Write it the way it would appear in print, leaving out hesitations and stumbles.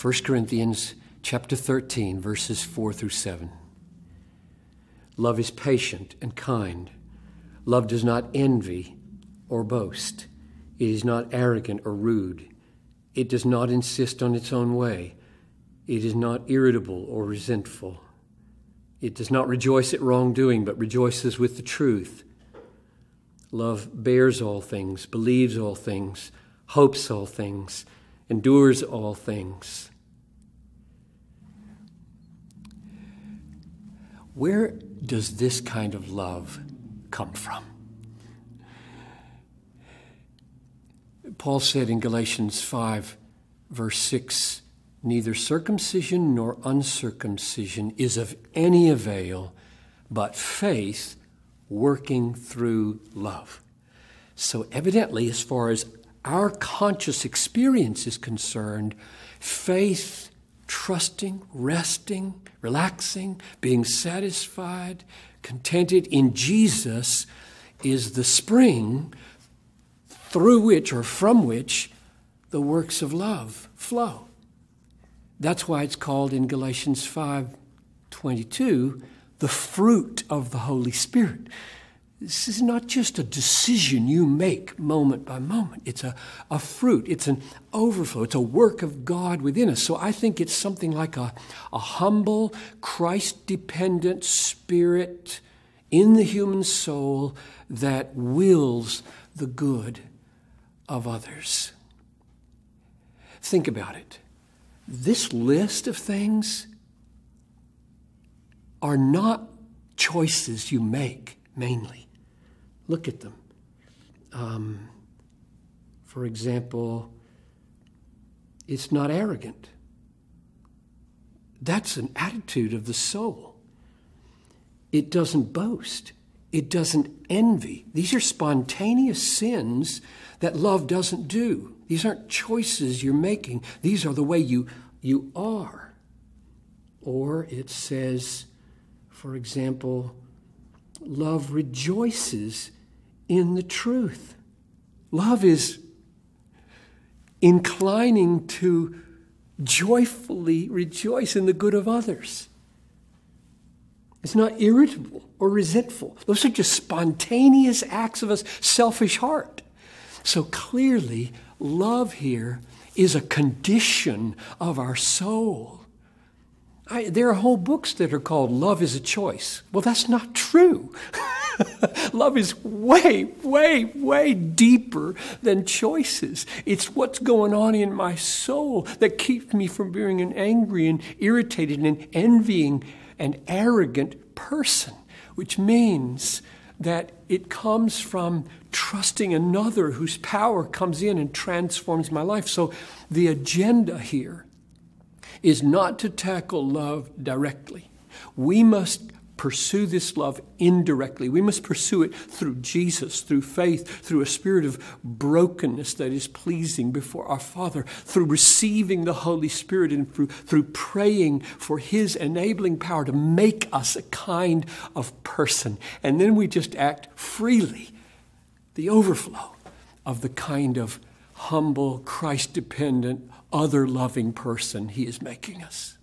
1 Corinthians chapter 13, verses 4 through 7. Love is patient and kind. Love does not envy or boast. It is not arrogant or rude. It does not insist on its own way. It is not irritable or resentful. It does not rejoice at wrongdoing, but rejoices with the truth. Love bears all things, believes all things, hopes all things, endures all things. Where does this kind of love come from? Paul said in Galatians 5, verse 6, neither circumcision nor uncircumcision is of any avail, but faith working through love. So evidently, as far as our conscious experience is concerned, faith, trusting, resting, relaxing, being satisfied, contented in Jesus is the spring through which or from which the works of love flow. That's why it's called in Galatians 5:22 the fruit of the Holy Spirit. This is not just a decision you make moment by moment. It's a fruit. It's an overflow. It's a work of God within us. So I think it's something like a humble, Christ-dependent spirit in the human soul that wills the good of others. Think about it. This list of things are not choices you make mainly. Look at them. For example, it's not arrogant. That's an attitude of the soul. It doesn't boast. It doesn't envy. These are spontaneous sins that love doesn't do. These aren't choices you're making. These are the way you are. Or it says, for example, love rejoices in the truth. Love is inclining to joyfully rejoice in the good of others. It's not irritable or resentful. Those are just spontaneous acts of a selfish heart. So clearly, love here is a condition of our soul. There are whole books that are called Love is a Choice. Well, that's not true. Love is way, way, way deeper than choices. It's what's going on in my soul that keeps me from being an angry and irritated and envying and arrogant person, which means that it comes from trusting another whose power comes in and transforms my life. So the agenda here is not to tackle love directly. We must pursue this love indirectly. We must pursue it through Jesus, through faith, through a spirit of brokenness that is pleasing before our Father, through receiving the Holy Spirit and through praying for His enabling power to make us a kind of person. And then we just act freely, the overflow of the kind of humble, Christ-dependent, other-loving person He is making us.